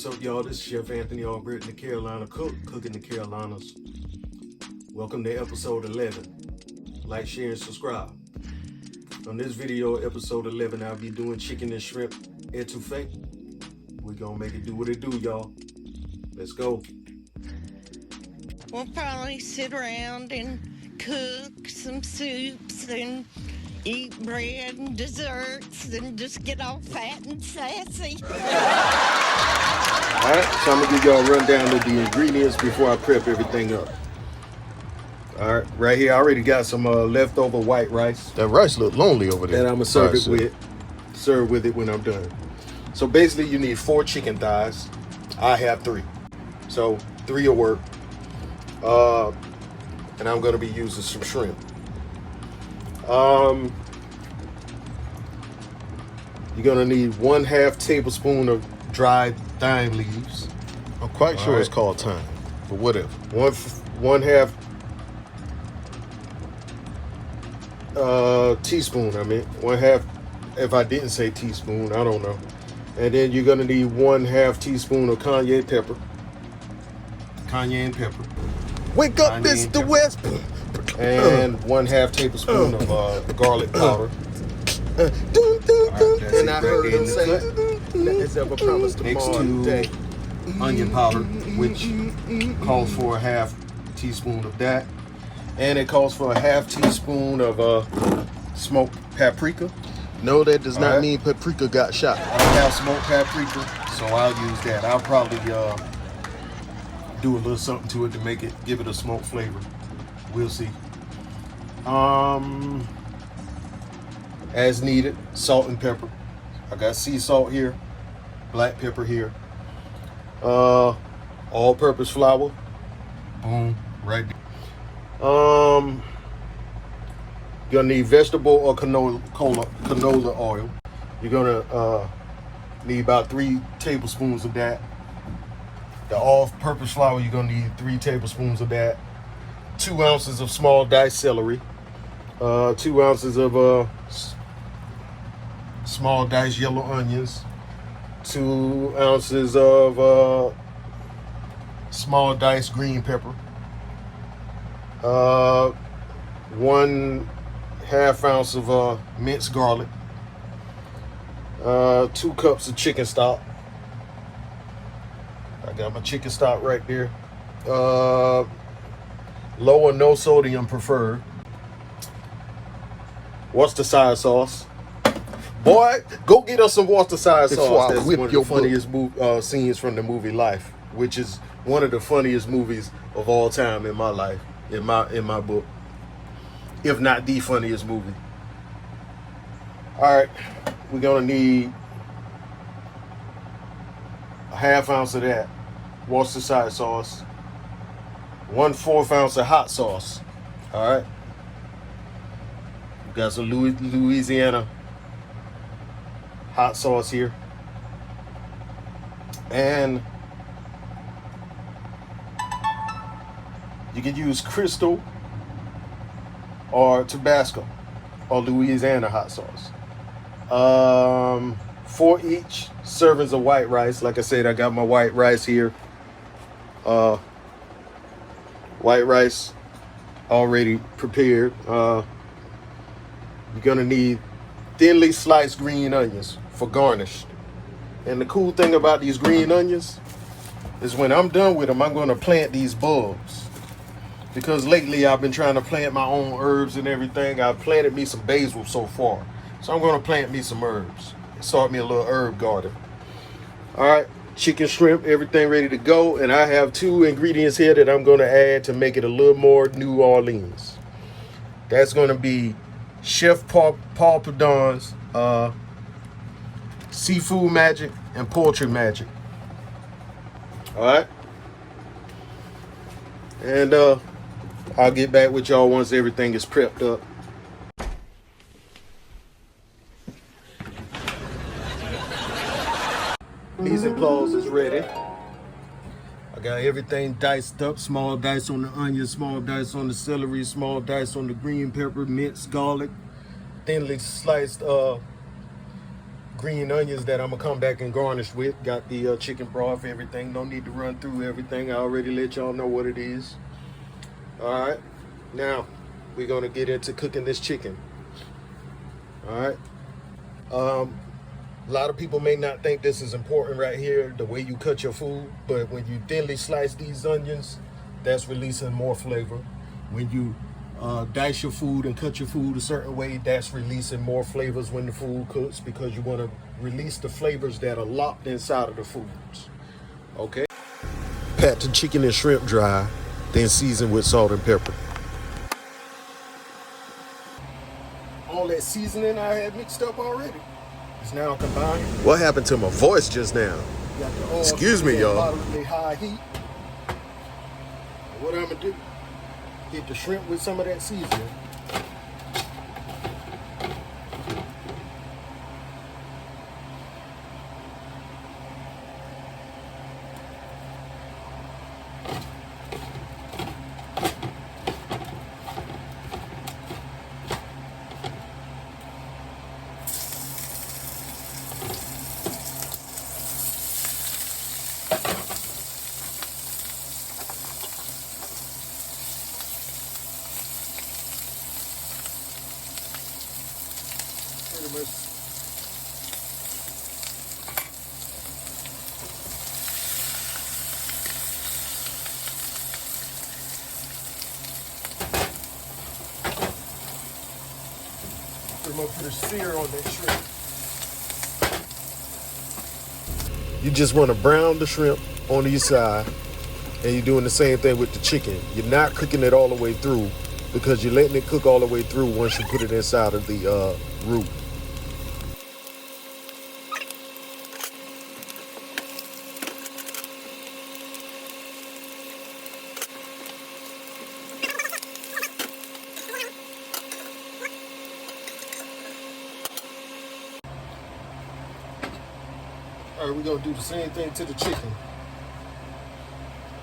What's up, y'all? This is Chef Anthony Albrecht in the Carolina Cook, cooking the Carolinas. Welcome to episode 11. Like, share, and subscribe. On this video, episode 11, I'll be doing chicken and shrimp ettoufee. We're gonna make it do what it do, y'all. Let's go. We'll probably sit around and cook some soups and eat bread and desserts and just get all fat and sassy. Alright, so I'm gonna give y'all a rundown of the ingredients before I prep everything up. Alright, right here I already got some leftover white rice. That rice look lonely over there. That I'm gonna serve with it when I'm done. So basically you need 4 chicken thighs. I have 3. So 3 will work. And I'm gonna be using some shrimp. You're gonna need 1/2 tablespoon of dried thyme leaves. I'm quite sure it's called thyme, but whatever. One half teaspoon. I mean, 1/2. If I didn't say teaspoon, I don't know. And then you're gonna need 1/2 teaspoon of cayenne pepper. Cayenne pepper. Wake up, Mr. West. And 1/2 tablespoon of garlic powder. And I heard him say, Let's ever promise tomorrow today. Onion powder, which calls for 1/2 teaspoon of that. And it calls for 1/2 teaspoon of smoked paprika. No, that does not mean paprika got shot. I have smoked paprika, so I'll use that. I'll probably do a little something to it to give it a smoked flavor. We'll see. As needed, salt and pepper. I got sea salt here, black pepper here, all-purpose flour. Boom, right there. You're gonna need vegetable or canola oil. You're gonna need about 3 tablespoons of that. The all-purpose flour, you're gonna need 3 tablespoons of that. 2 ounces of small diced celery. 2 ounces of small diced yellow onions. 2 ounces of small diced green pepper. 1/2 ounce of minced garlic. 2 cups of chicken stock. I got my chicken stock right there. Low or no sodium preferred. Worcestershire sauce. Boy, go get us some Worcestershire sauce. That's one of the funniest scenes from the movie Life, which is one of the funniest movies of all time in my life, in my book, if not the funniest movie. All right, we're gonna need 1/2 ounce of that Worcestershire sauce. 1/4 ounce of hot sauce. All right. We got some Louisiana hot sauce here. And you can use Crystal or Tabasco or Louisiana hot sauce. 4 each servings of white rice. Like I said, I got my white rice here. White rice already prepared. You're gonna need thinly sliced green onions for garnish. And the cool thing about these green onions is when I'm done with them, I'm gonna plant these bulbs. Because lately I've been trying to plant my own herbs and everything. I've planted me some basil so far. So I'm gonna plant me some herbs. Start me a little herb garden. All right. Chicken, shrimp, everything ready to go. And I have 2 ingredients here that I'm going to add to make it a little more New Orleans. That's going to be Chef Paul Pardon's Seafood Magic and Poultry Magic. All right. And I'll get back with y'all once everything is prepped up. Mise en place is ready. I got everything diced up. Small dice on the onion, small dice on the celery, small dice on the green pepper, minced garlic, thinly sliced green onions that I'm gonna come back and garnish with. Got the chicken broth, everything. No need to run through everything. I already let y'all know what it is. All right, now we're gonna get into cooking this chicken. All right. A lot of people may not think this is important right here, the way you cut your food, but when you thinly slice these onions, that's releasing more flavor. When you dice your food and cut your food a certain way, that's releasing more flavors when the food cooks, because you want to release the flavors that are locked inside of the foods. Okay? Pat the chicken and shrimp dry, then season with salt and pepper. All that seasoning I had mixed up already is now combined. What happened to my voice just now? Got the oil Excuse me, y'all. Moderately high heat. What I'm gonna do? Get the shrimp with some of that seasoning. Pretty much. Pretty much put a sear on that shrimp. You just want to brown the shrimp on the side, and you're doing the same thing with the chicken. You're not cooking it all the way through, because you're letting it cook all the way through once you put it inside of the roux. All right, we're gonna do the same thing to the chicken.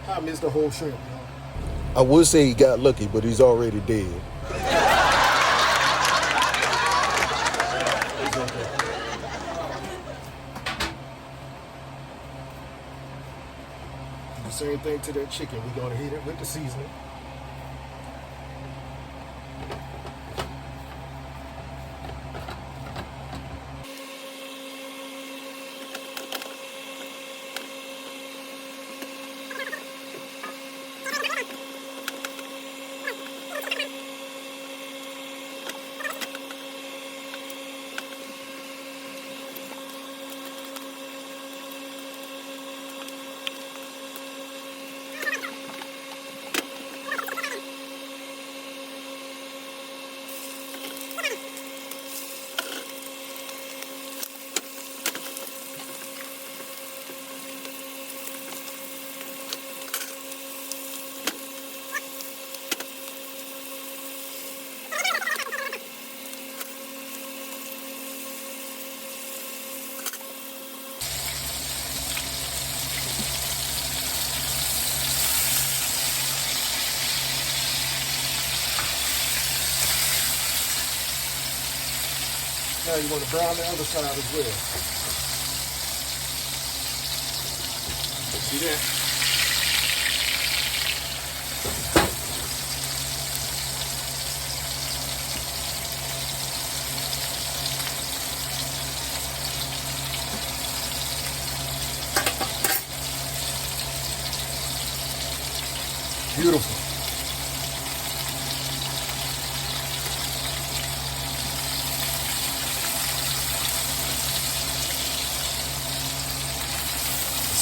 I missed the whole shrimp, y'all. I would say he got lucky, but he's already dead. It's okay. Do the same thing to that chicken. We're gonna heat it with the seasoning. Now you want to brown the other side as well. See that? Beautiful.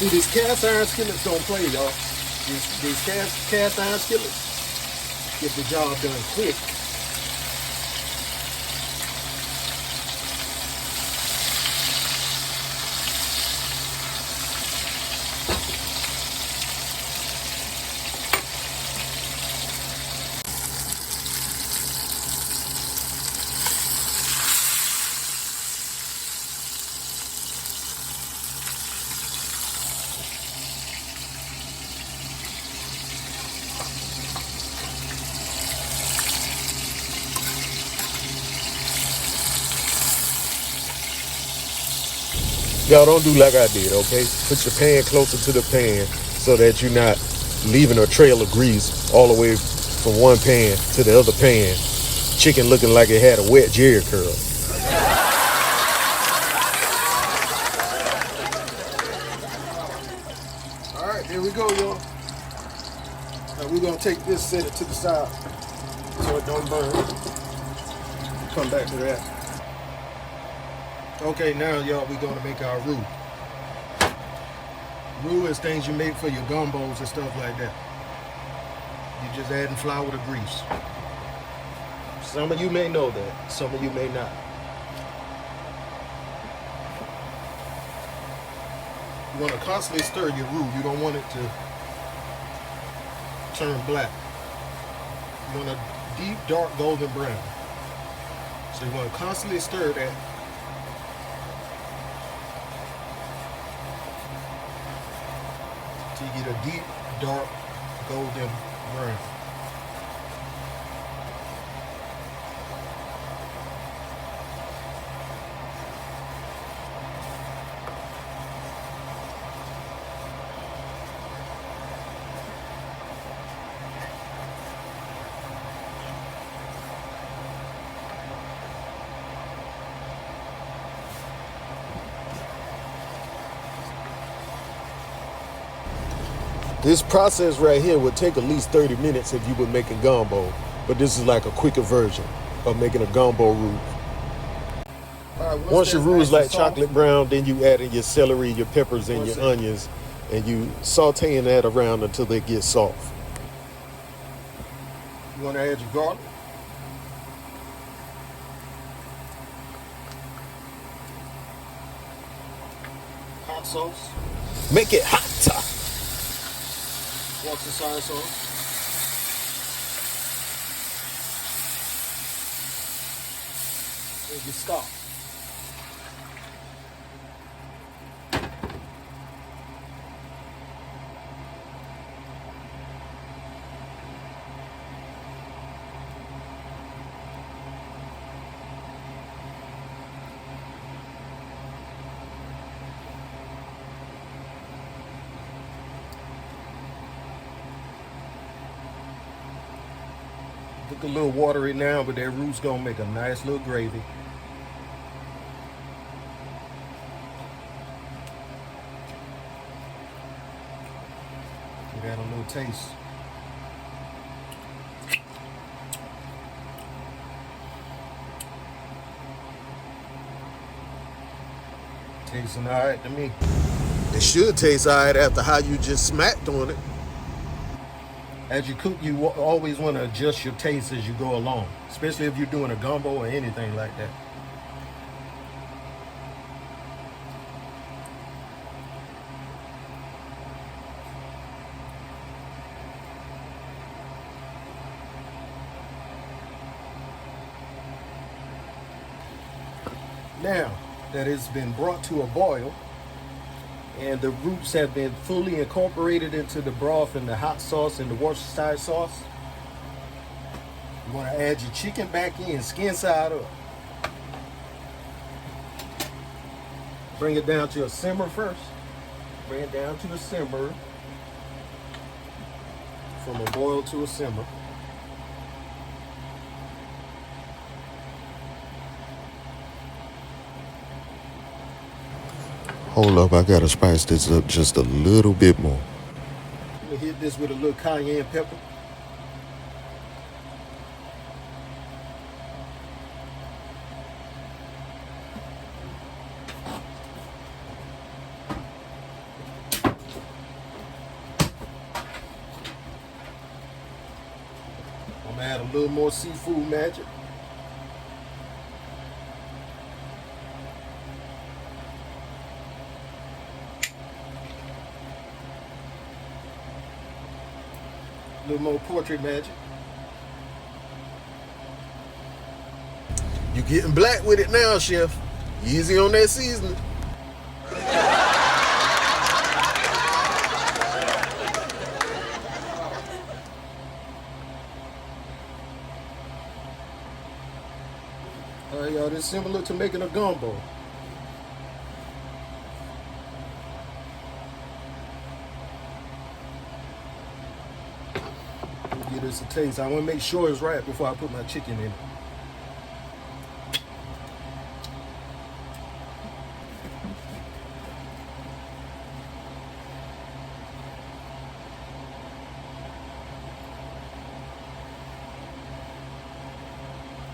See, these cast iron skillets don't play, y'all. These cast iron skillets get the job done quick. Y'all don't do like I did, okay? Put your pan closer to the pan so that you're not leaving a trail of grease all the way from one pan to the other pan. Chicken looking like it had a wet Jerry curl. All right, here we go, y'all. Now we're gonna take this, set it to the side so it don't burn. Come back to that. Okay, now y'all, we're gonna make our roux. Roux is things you make for your gumbos and stuff like that. You're just adding flour to grease. Some of you may know that, some of you may not. You want to constantly stir your roux. You don't want it to turn black. You want a deep, dark golden brown. So you want to constantly stir that. Till you get a deep, dark golden brown. This process right here would take at least 30 minutes if you were making gumbo, but this is like a quicker version of making a gumbo roux. Once your roux is like chocolate brown, then you add in your celery, your peppers, and your onions, and you sauteing that around until they get soft. You want to add your garlic. Hot sauce. Make it hotter. Worcestershire sauce. And your stock. Look a little watery now, but that root's gonna make a nice little gravy. Give that a little taste. Tasting all right to me. It should taste all right after how you just smacked on it. As you cook, you always want to adjust your taste as you go along, especially if you're doing a gumbo or anything like that. Now that it's been brought to a boil, and the roots have been fully incorporated into the broth and the hot sauce and the Worcestershire sauce, you want to add your chicken back in, skin side up. Bring it down to a simmer first. Bring it down to a simmer. From a boil to a simmer. Hold up, I gotta spice this up just a little bit more. I'm gonna hit this with a little cayenne pepper. I'm gonna add a little more seafood magic. A little more portrait magic. You getting black with it now, chef. Easy on that seasoning. All right, y'all, this is similar to making a gumbo. Give this a taste. I want to make sure it's right before I put my chicken in it.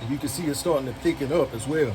And you can see it's starting to thicken up as well.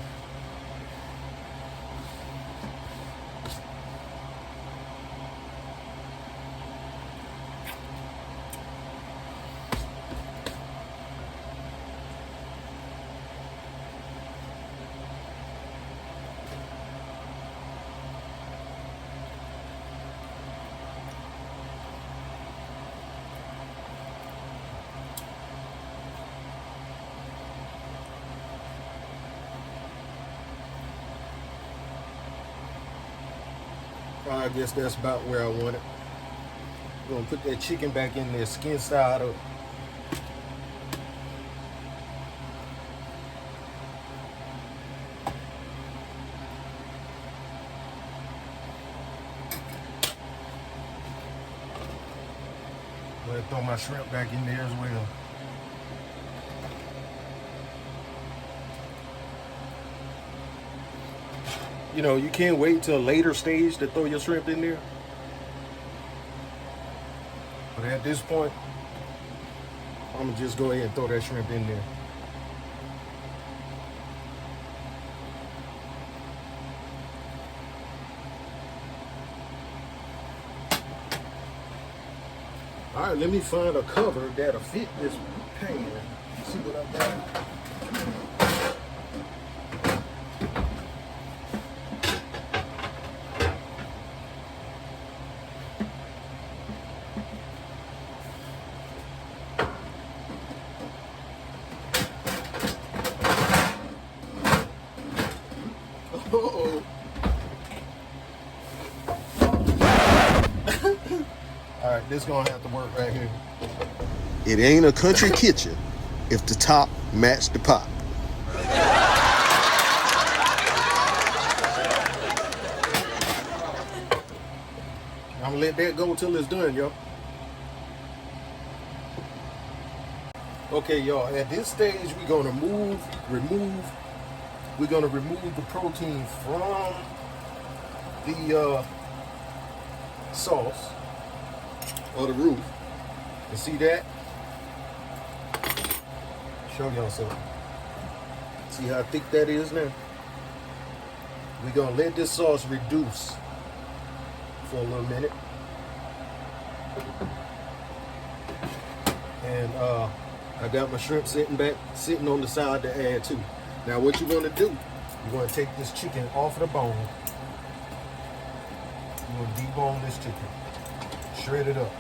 I guess that's about where I want it. I'm gonna put that chicken back in there, skin side up. I'm gonna throw my shrimp back in there as well. You know, you can't wait till a later stage to throw your shrimp in there. But at this point, I'm gonna just go ahead and throw that shrimp in there. All right, let me find a cover that'll fit this pan. See what I got. Uh-oh. All right, this gonna have to work right here. It ain't a country kitchen if the top match the pot. I'm gonna let that go till it's done, y'all. Okay, y'all, at this stage, we're gonna remove the protein from the sauce or the roux. You see that? Show y'all something. See how thick that is now? We're gonna let this sauce reduce for a little minute. And I got my shrimp sitting on the side to add to. Now what you want to do, you want to take this chicken off the bone. You want to debone this chicken. Shred it up.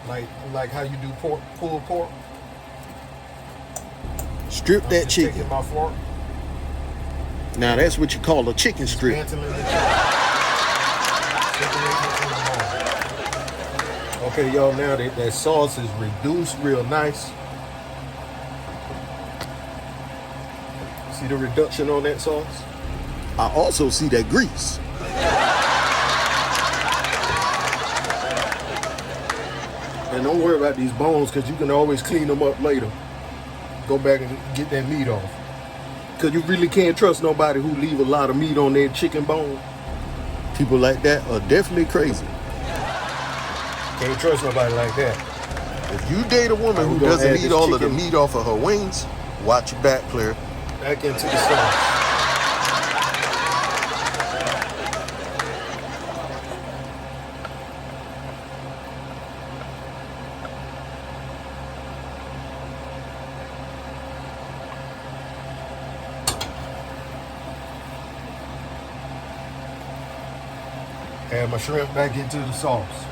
Like how you do pulled pork. Strip that chicken. Taking my fork. Now that's what you call a chicken strip. Mantling the chicken. Separating it from the bone. Okay, y'all, now that sauce is reduced real nice. See the reduction on that sauce? I also see that grease. And don't worry about these bones, because you can always clean them up later. Go back and get that meat off. Because you really can't trust nobody who leave a lot of meat on their chicken bone. People like that are definitely crazy. Can't trust nobody like that. If you date a woman who doesn't eat all of the meat off of her wings, watch your back, player. Back into the sauce. Add my shrimp back into the sauce.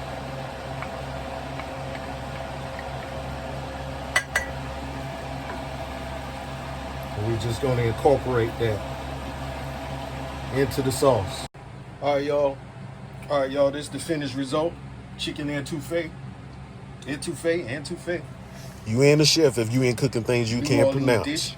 We're just going to incorporate that into the sauce. All right, y'all, this is the finished result. Chicken ettoufee. Ettoufee. You ain't a chef if you ain't cooking things you can't pronounce.